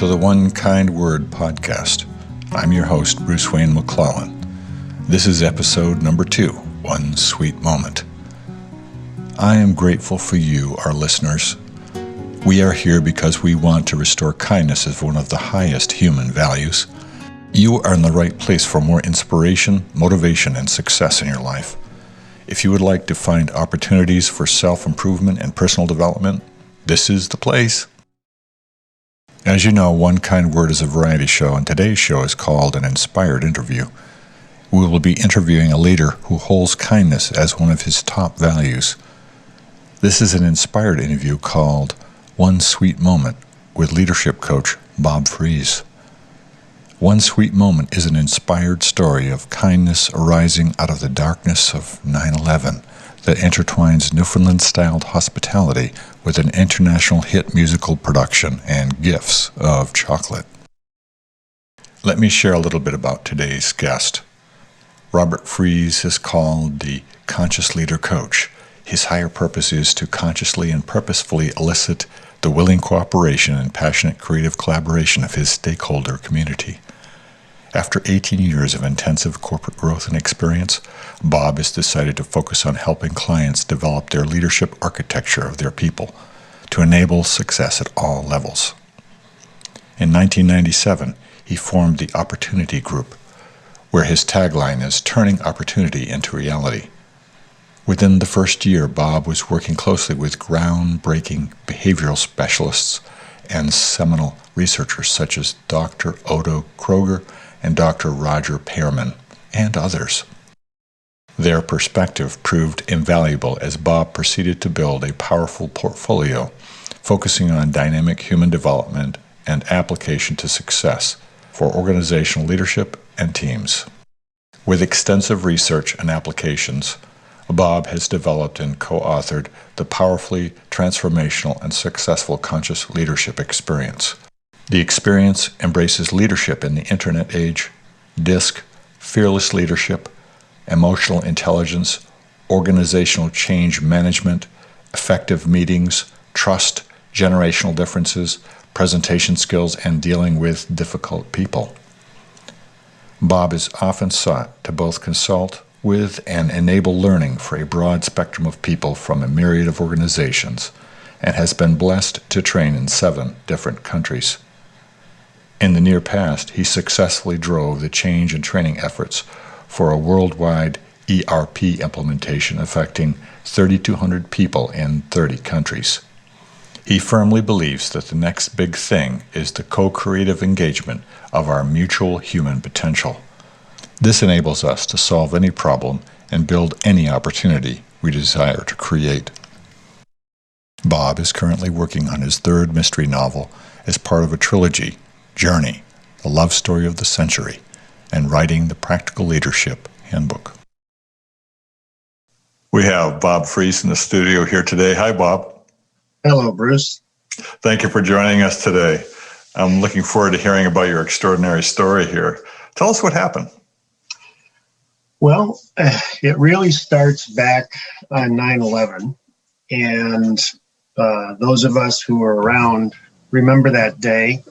to the One Kind Word podcast. I'm your host, Bruce Wayne McClellan. This is episode number 2, One Sweet Moment. I am grateful for you, our listeners. We are here because we want to restore kindness as one of the highest human values. You are in the right place for more inspiration, motivation, and success in your life. If you would like to find opportunities for self-improvement and personal development, this is the place. As you know, One Kind Word is a variety show, and today's show is called an Inspired Interview. We will be interviewing a leader who holds kindness as one of his top values. This is an inspired interview called One Sweet Moment with leadership coach Bob Fries. One Sweet Moment is an inspired story of kindness arising out of the darkness of 9/11 that intertwines Newfoundland-style hospitality with an international hit musical production and gifts of chocolate. Let me share a little bit about today's guest. Robert Fries is called the Conscious Leader Coach. His higher purpose is to consciously and purposefully elicit the willing cooperation and passionate creative collaboration of his stakeholder community. After 18 years of intensive corporate growth and experience, Bob has decided to focus on helping clients develop their leadership architecture of their people to enable success at all levels. In 1997, he formed the Opportunity Group, where his tagline is turning opportunity into reality. Within the first year, Bob was working closely with groundbreaking behavioral specialists and seminal researchers such as Dr. Odo Kroger and Dr. Roger Pearman, and others. Their perspective proved invaluable as Bob proceeded to build a powerful portfolio focusing on dynamic human development and application to success for organizational leadership and teams. With extensive research and applications, Bob has developed and co-authored the powerfully transformational and successful conscious leadership experience. The experience embraces leadership in the internet age, DISC, fearless leadership, emotional intelligence, organizational change management, effective meetings, trust, generational differences, presentation skills, and dealing with difficult people. Bob is often sought to both consult with and enable learning for a broad spectrum of people from a myriad of organizations, and has been blessed to train in 7 different countries. In the near past, he successfully drove the change and training efforts for a worldwide ERP implementation affecting 3,200 people in 30 countries. He firmly believes that the next big thing is the co-creative engagement of our mutual human potential. This enables us to solve any problem and build any opportunity we desire to create. Bob is currently working on his 3rd mystery novel as part of a trilogy, Journey, the love story of the century, and writing the Practical Leadership Handbook. We have Bob Fries in the studio here today. Hi, Bob. Hello, Bruce. Thank you for joining us today. I'm looking forward to hearing about your extraordinary story here. Tell us what happened. Well, it really starts back on 9/11, and those of us who were around remember that day.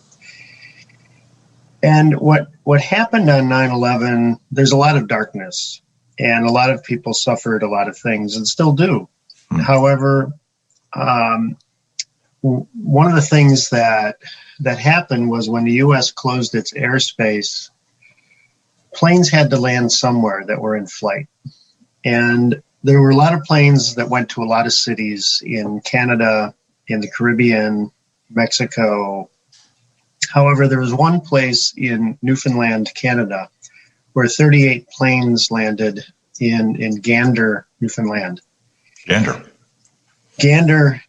And what happened on 9/11, there's a lot of darkness, and a lot of people suffered a lot of things and still do. However, one of the things that happened was when the U.S. closed its airspace, planes had to land somewhere that were in flight. And there were a lot of planes that went to a lot of cities in Canada, in the Caribbean, Mexico. However, there was one place in Newfoundland, Canada, where 38 planes landed in Gander, Newfoundland. Gander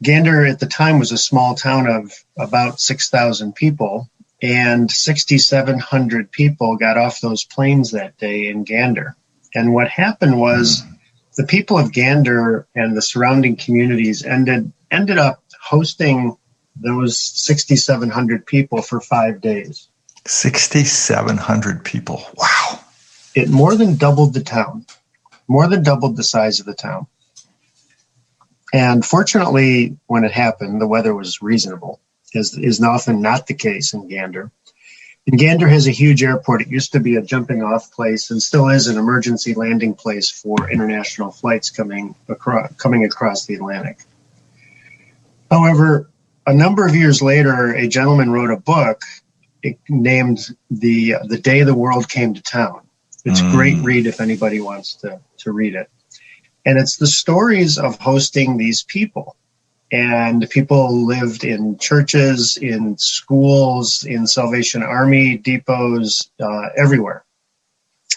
at the time was a small town of about 6,000 people, and 6,700 people got off those planes that day in Gander. And what happened was the people of Gander and the surrounding communities ended up hosting those 6,700 people for 5 days. 6,700 people. Wow. It more than doubled the town, more than doubled the size of the town. And fortunately, when it happened, the weather was reasonable. as is often not the case in Gander. And Gander has a huge airport. It used to be a jumping off place and still is an emergency landing place for international flights coming across the Atlantic. However, a number of years later, a gentleman wrote a book named The Day the World Came to Town. It's a great read if anybody wants to read it. And it's the stories of hosting these people. And people lived in churches, in schools, in Salvation Army depots, everywhere.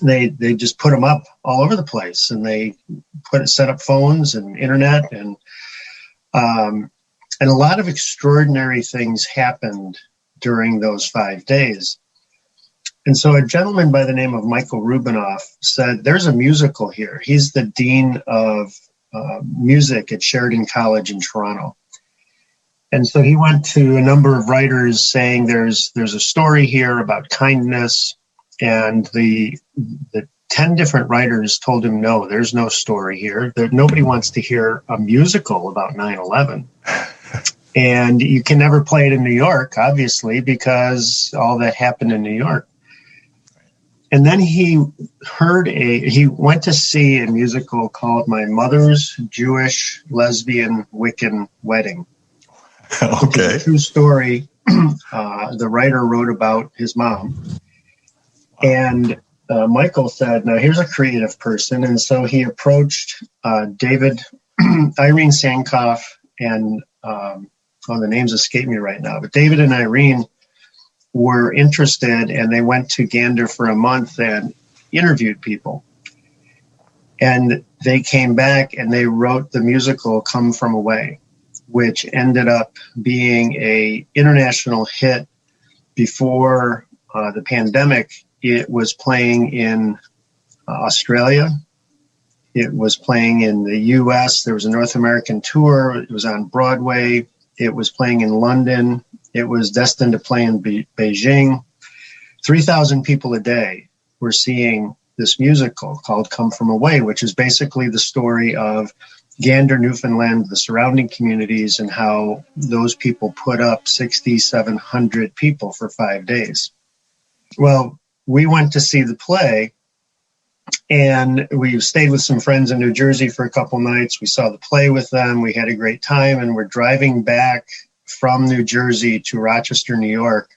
They just put them up all over the place, and they set up phones and internet, and a lot of extraordinary things happened during those 5 days. And so a gentleman by the name of Michael Rubinoff said, "There's a musical here." He's the dean of music at Sheridan College in Toronto. And so he went to a number of writers saying there's a story here about kindness, and the 10 different writers told him, no, there's no story here. Nobody wants to hear a musical about 9/11. And you can never play it in New York, obviously, because all that happened in New York. And then he went to see a musical called My Mother's Jewish Lesbian Wiccan Wedding. Okay. True story. The writer wrote about his mom. And Michael said, now here's a creative person. And so he approached David, Irene Sankoff, and the names escape me right now, but David and Irene were interested, and they went to Gander for a month and interviewed people. And they came back and they wrote the musical Come From Away, which ended up being an international hit. Before the pandemic, it was playing in Australia. It was playing in the U.S. There was a North American tour. It was on Broadway. It was playing in London. It was destined to play in Beijing. 3,000 people a day were seeing this musical called Come From Away, which is basically the story of Gander, Newfoundland, the surrounding communities, and how those people put up 6,700 people for 5 days. Well, we went to see the play, and we stayed with some friends in New Jersey for a couple nights. We saw the play with them. We had a great time, and we're driving back from New Jersey to Rochester, New York.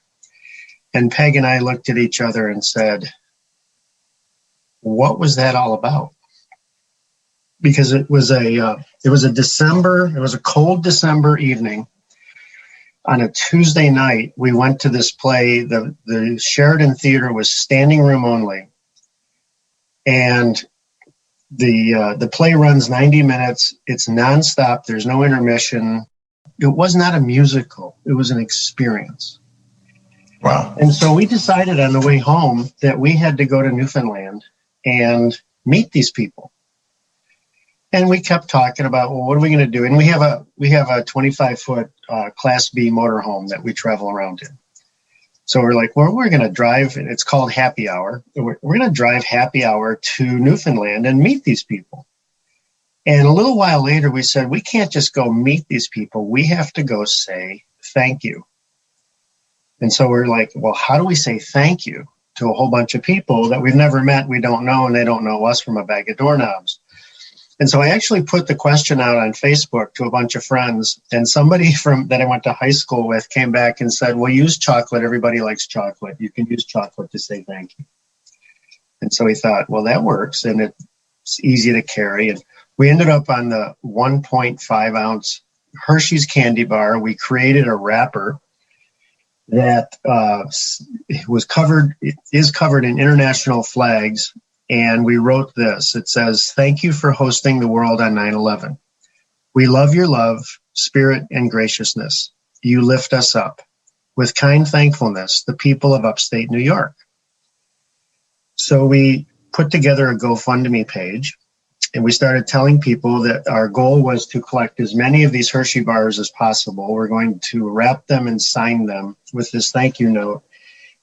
And Peg and I looked at each other and said, what was that all about? Because it was a cold December evening. On a Tuesday night, we went to this play. The Sheridan Theater was standing room only. And the play runs 90 minutes. It's nonstop. There's no intermission. It was not a musical. It was an experience. Wow. And so we decided on the way home that we had to go to Newfoundland and meet these people. And we kept talking about, well, what are we going to do? And we have a 25-foot Class B motorhome that we travel around in. So we're like, well, we're going to drive. It's called Happy Hour. We're going to drive Happy Hour to Newfoundland and meet these people. And a little while later, we said, we can't just go meet these people. We have to go say thank you. And so we're like, well, how do we say thank you to a whole bunch of people that we've never met, we don't know, and they don't know us from a bag of doorknobs? And so I actually put the question out on Facebook to a bunch of friends, and somebody that I went to high school with came back and said, well, use chocolate. Everybody likes chocolate. You can use chocolate to say thank you. And so we thought, well, that works, and it's easy to carry. And we ended up on the 1.5 ounce Hershey's candy bar. We created a wrapper that is covered in international flags. And we wrote this. It says, thank you for hosting the world on 9/11. We love your love, spirit, and graciousness. You lift us up. With kind thankfulness, the people of upstate New York. So we put together a GoFundMe page, and we started telling people that our goal was to collect as many of these Hershey bars as possible. We're going to wrap them and sign them with this thank you note,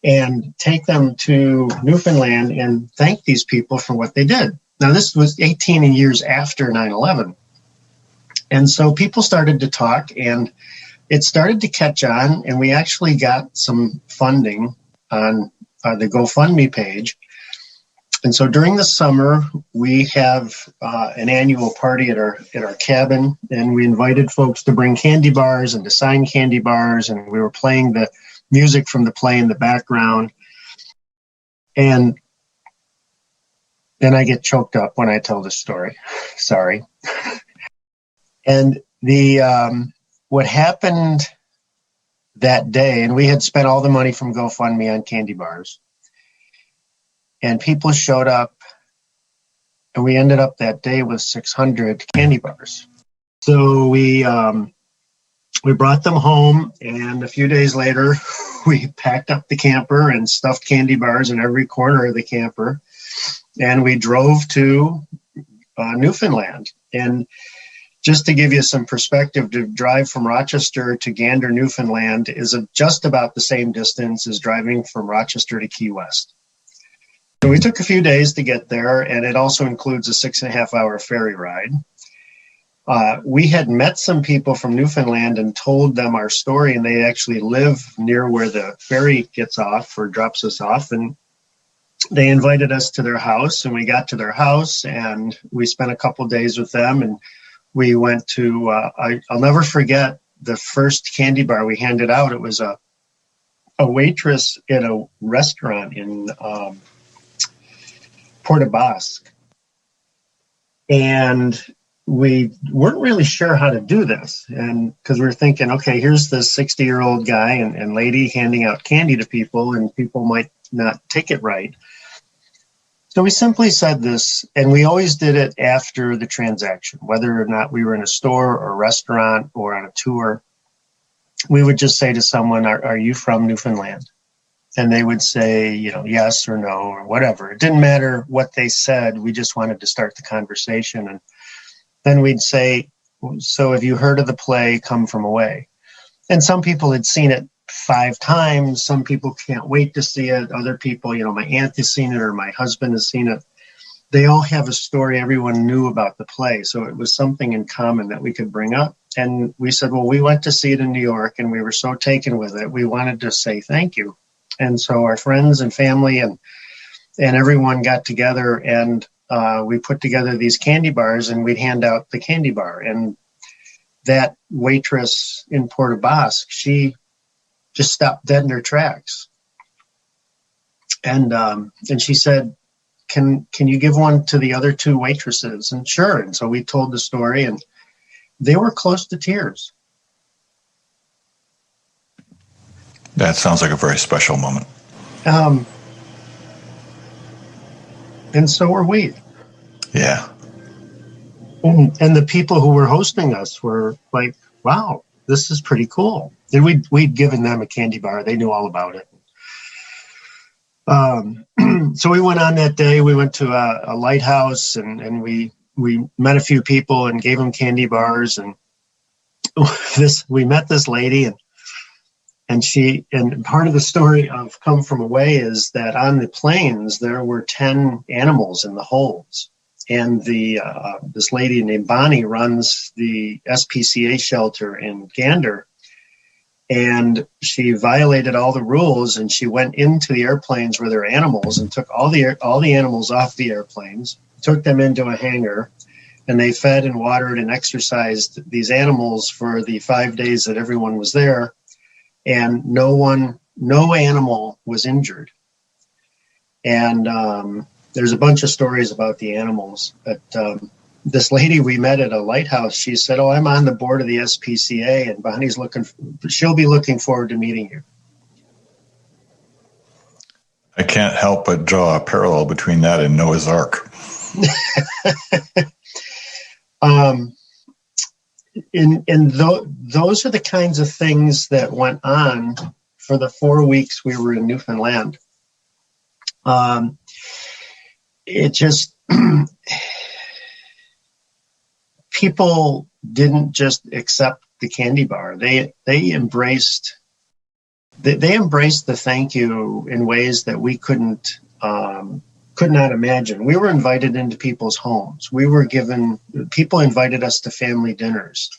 and take them to Newfoundland and thank these people for what they did. Now, this was 18 years after 9/11. And so people started to talk, and it started to catch on, and we actually got some funding on the GoFundMe page. And so during the summer, we have an annual party at our cabin, and we invited folks to bring candy bars and to sign candy bars, and we were playing the music from the play in the background. And then I get choked up when I tell this story. Sorry. And what happened that day, and we had spent all the money from GoFundMe on candy bars, and people showed up, and we ended up that day with 600 candy bars. So we brought them home, and a few days later, we packed up the camper and stuffed candy bars in every corner of the camper, and we drove to Newfoundland. And just to give you some perspective, to drive from Rochester to Gander, Newfoundland is just about the same distance as driving from Rochester to Key West. So we took a few days to get there, and it also includes a 6.5-hour ferry ride. We had met some people from Newfoundland and told them our story, and they actually live near where the ferry gets off or drops us off. And they invited us to their house, and we got to their house, and we spent a couple days with them. And we went to, I'll never forget the first candy bar we handed out. It was a waitress in a restaurant in Port Basque. And we weren't really sure how to do this. And because we were thinking, okay, here's this 60-year-old guy and lady handing out candy to people, and people might not take it right. So we simply said this, and we always did it after the transaction, whether or not we were in a store or a restaurant or on a tour. We would just say to someone, are you from Newfoundland? And they would say, yes or no or whatever. It didn't matter what they said. We just wanted to start the conversation. And then we'd say, so have you heard of the play Come From Away? And some people had seen it 5 times. Some people can't wait to see it. Other people, my aunt has seen it or my husband has seen it. They all have a story. Everyone knew about the play. So it was something in common that we could bring up. And we said, well, we went to see it in New York and we were so taken with it. We wanted to say thank you. And so our friends and family and everyone got together, and we put together these candy bars, and we'd hand out the candy bar. And that waitress in Port Basque, she just stopped dead in her tracks. And she said, can you give one to the other 2 waitresses? And sure. And so we told the story, and they were close to tears. That sounds like a very special moment. And so were we. Yeah. And the people who were hosting us were like, wow, this is pretty cool. And we'd given them a candy bar. They knew all about it. So we went on that day. We went to a lighthouse, and we met a few people and gave them candy bars. And we met this lady, and part of the story of Come From Away is that on the planes there were 10 animals in the holds, and this lady named Bonnie runs the SPCA shelter in Gander, and she violated all the rules, and she went into the airplanes where there were animals and took all the animals off the airplanes, took them into a hangar, and they fed and watered and exercised these animals for the 5 days that everyone was there. And no animal was injured. And there's a bunch of stories about the animals. But this lady we met at a lighthouse, she said, oh, I'm on the board of the SPCA, and Bonnie's she'll be looking forward to meeting you. I can't help but draw a parallel between that and Noah's Ark. Those are the kinds of things that went on for the 4 weeks we were in Newfoundland. It just, people didn't just accept the candy bar. They embraced the thank you in ways that we could not imagine. We were invited into people's homes. People invited us to family dinners.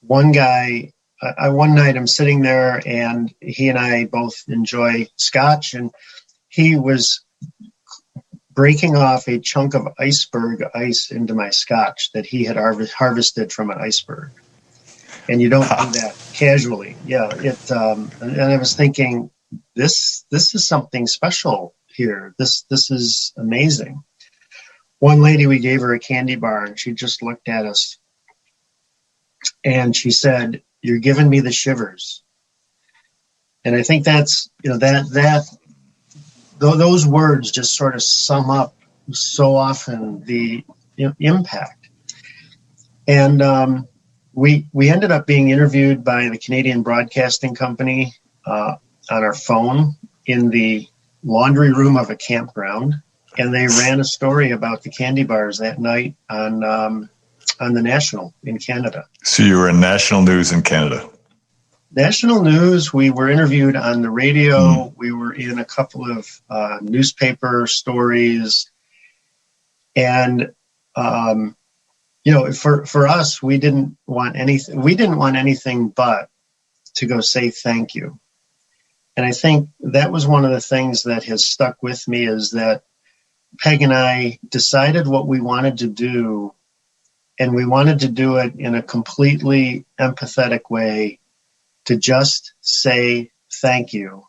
one guy, one night I'm sitting there, and he and I both enjoy scotch, and he was breaking off a chunk of iceberg ice into my scotch that he had harvested from an iceberg. And you don't do that casually. Yeah. And I was thinking, this is something special here. This is amazing. One lady, we gave her a candy bar, and she just looked at us and she said, "You're giving me the shivers." And I think that's, those words just sort of sum up so often the impact. And we ended up being interviewed by the Canadian Broadcasting Company on our phone in the laundry room of a campground, and they ran a story about the candy bars that night on the National in Canada. So you were in national news in Canada. National news. We were interviewed on the radio. We were in a couple of newspaper stories, and for us, we didn't want anything. We didn't want anything but to go say thank you. And I think that was one of the things that has stuck with me, is that Peg and I decided what we wanted to do, and we wanted to do it in a completely empathetic way, to just say thank you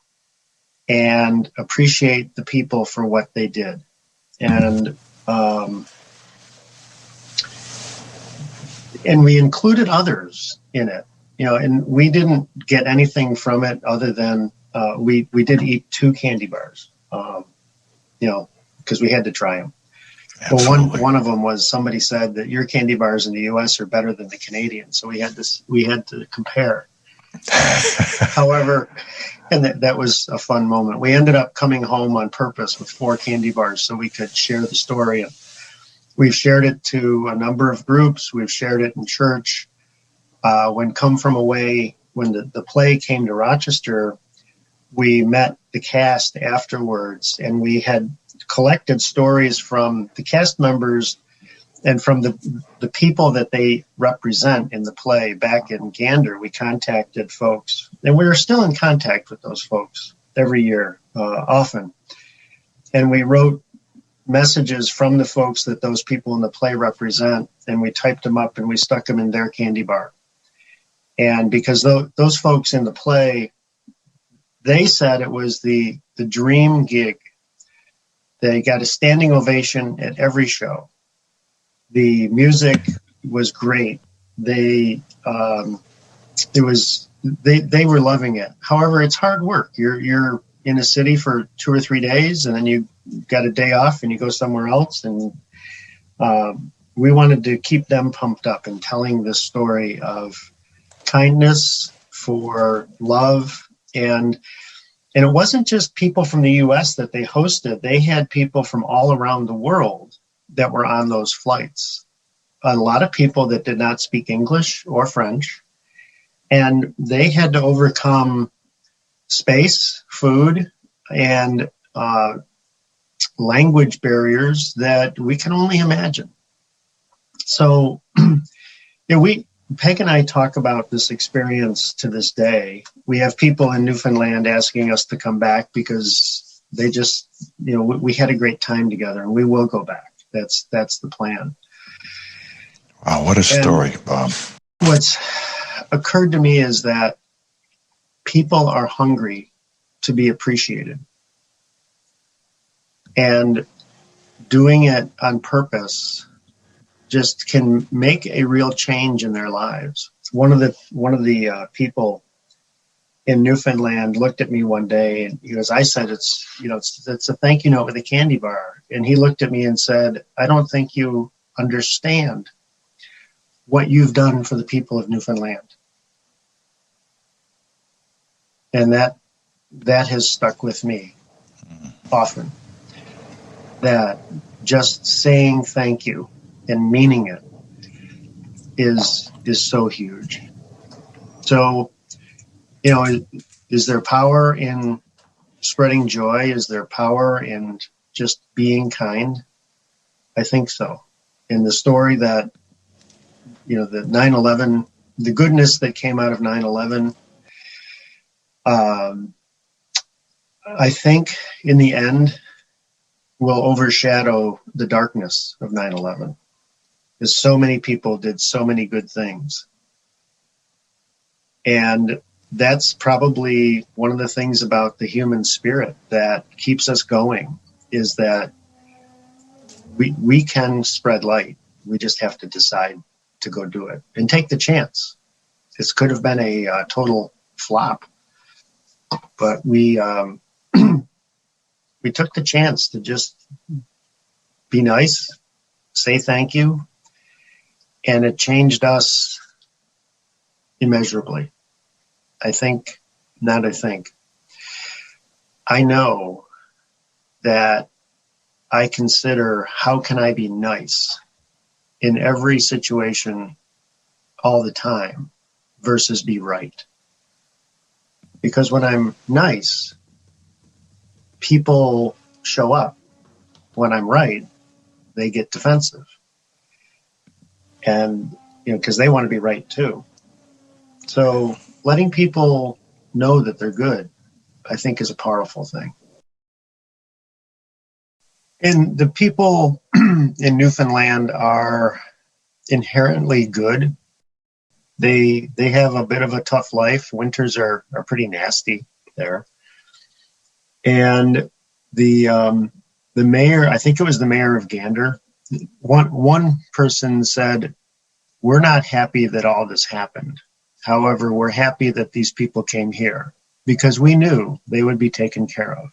and appreciate the people for what they did. And we included others in it, and we didn't get anything from it other than we did eat 2 candy bars, because we had to try them. Absolutely. Well, one of them was, somebody said that your candy bars in the U.S. are better than the Canadian, so we had to compare. However, and that was a fun moment. We ended up coming home on purpose with 4 candy bars so we could share the story. And we've shared it to a number of groups. We've shared it in church. When Come From Away, when the play came to Rochester, we met the cast afterwards, and we had collected stories from the cast members and from the people that they represent in the play. Back in Gander, we contacted folks, and we are still in contact with those folks every year, often. And we wrote messages from the folks that those people in the play represent, and we typed them up and we stuck them in their candy bar. And because those folks in the play, they said it was the dream gig. They got a standing ovation at every show. The music was great. They were loving it. However, it's hard work. You're in a city for 2 or 3 days, and then you got a day off and you go somewhere else. And we wanted to keep them pumped up and telling this story of kindness, for love. And it wasn't just people from the U.S. that they hosted. They had people from all around the world that were on those flights. A lot of people that did not speak English or French. And they had to overcome space, food, and language barriers that we can only imagine. So Peg and I talk about this experience to this day. We have people in Newfoundland asking us to come back because they just, we had a great time together, and we will go back. That's the plan. Wow, what a story, Bob. What's occurred to me is that people are hungry to be appreciated. And doing it on purpose just can make a real change in their lives. One of the people in Newfoundland looked at me one day, and he goes, I said, it's a thank you note with a candy bar. And he looked at me and said, I don't think you understand what you've done for the people of Newfoundland. And that has stuck with me often. That just saying thank you and meaning it is so huge. So, is there power in spreading joy? Is there power in just being kind? I think so. In the story that, the 9/11 the goodness that came out of 9/11, I think in the end will overshadow the darkness of 9/11, because so many people did so many good things. And that's probably one of the things about the human spirit that keeps us going, is that we can spread light. We just have to decide to go do it and take the chance. This could have been a total flop, but we we took the chance to just be nice, say thank you, and it changed us immeasurably. I know that I consider, how can I be nice in every situation all the time versus be right? Because when I'm nice, people show up. When I'm right, they get defensive. And, because they want to be right too. So letting people know that they're good, I think, is a powerful thing. And the people in Newfoundland are inherently good. They have a bit of a tough life. Winters are pretty nasty there. And the mayor, I think it was the mayor of Gander, one person said, "We're not happy that all this happened. However, we're happy that these people came here because we knew they would be taken care of."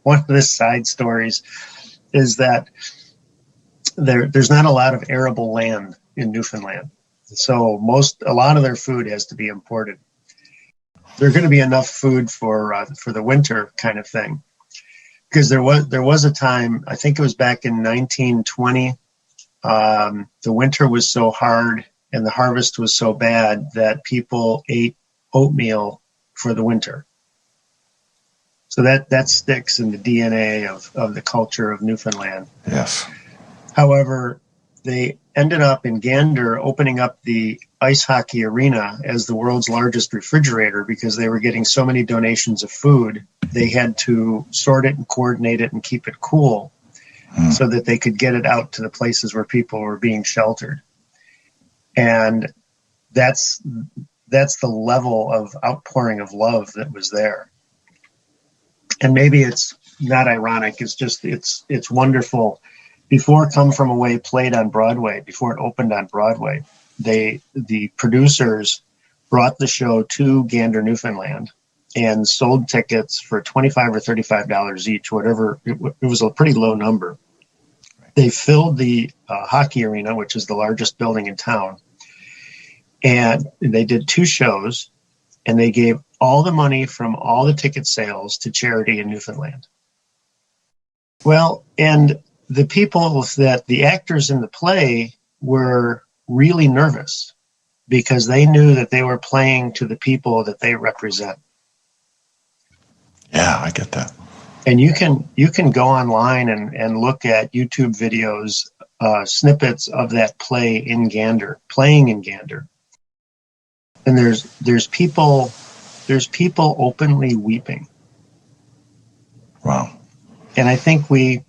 One of the side stories is that there's not a lot of arable land in Newfoundland. So a lot of their food has to be imported. There's going to be enough food for the winter kind of thing. Because there was a time, I think it was back in 1920, the winter was so hard and the harvest was so bad that people ate oatmeal for the winter. So that sticks in the DNA of the culture of Newfoundland. Yes. However, they ended up in Gander opening up the ice hockey arena as the world's largest refrigerator because they were getting so many donations of food. They had to sort it and coordinate it and keep it cool so that they could get it out to the places where people were being sheltered. And that's the level of outpouring of love that was there. And maybe it's not ironic. It's just, it's wonderful. Before Come From Away played on Broadway, before it opened on Broadway, the producers brought the show to Gander, Newfoundland, and sold tickets for $25 or $35 each, whatever. It was a pretty low number. They filled the hockey arena, which is the largest building in town, and they did 2 shows, and they gave all the money from all the ticket sales to charity in Newfoundland. Well, and the actors in the play were really nervous because they knew that they were playing to the people that they represent. Yeah, I get that. And you can go online and look at YouTube videos, snippets of that play in Gander, playing in Gander. And there's people openly weeping. Wow. And I think we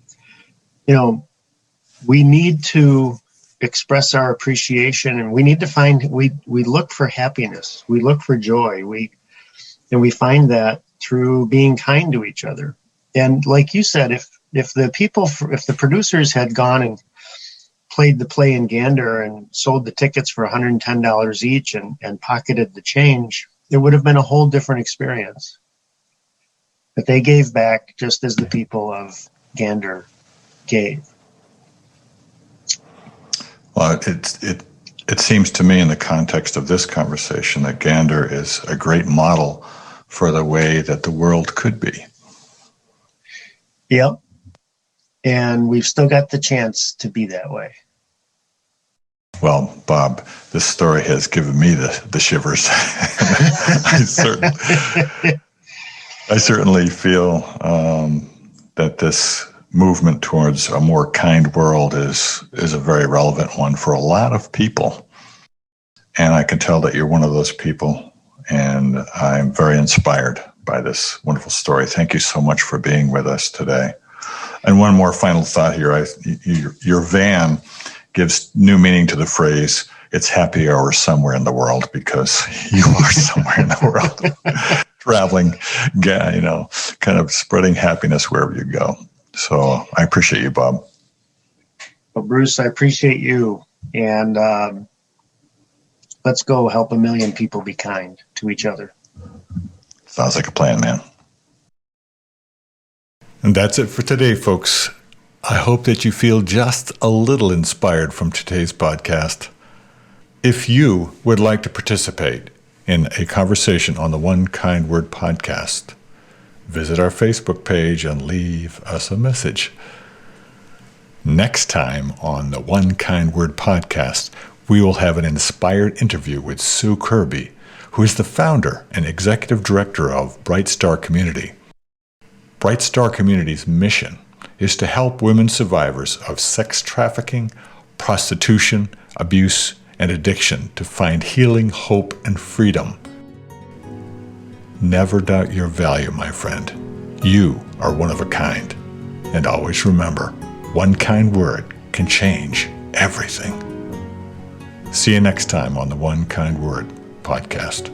need to express our appreciation, and we need to we look for happiness. We look for joy. We find that through being kind to each other. And like you said, if the producers had gone and played the play in Gander and sold the tickets for $110 each and pocketed the change, it would have been a whole different experience. But they gave back just as the people of Gander gave. Well, it seems to me in the context of this conversation that Gander is a great model for the way that the world could be. Yep. And we've still got the chance to be that way. Well, Bob, this story has given me the shivers. I certainly feel that this movement towards a more kind world is a very relevant one for a lot of people. And I can tell that you're one of those people, and I'm very inspired by this wonderful story. Thank you so much for being with us today. And one more final thought here. Your van gives new meaning to the phrase, it's happy hour somewhere in the world, because you are somewhere in the world, traveling, kind of spreading happiness wherever you go. So I appreciate you, Bob. Well, Bruce, I appreciate you. And let's go help 1 million people be kind to each other. Sounds like a plan, man. And that's it for today, folks. I hope that you feel just a little inspired from today's podcast. If you would like to participate in a conversation on the One Kind Word podcast, visit our Facebook page and leave us a message. Next time on the One Kind Word podcast, we will have an inspired interview with Sue Kirby, who is the founder and executive director of Bright Star Community. Bright Star Community's mission is to help women survivors of sex trafficking, prostitution, abuse, and addiction to find healing, hope, and freedom. Never doubt your value, my friend. You are one of a kind. And always remember, one kind word can change everything. See you next time on the One Kind Word podcast.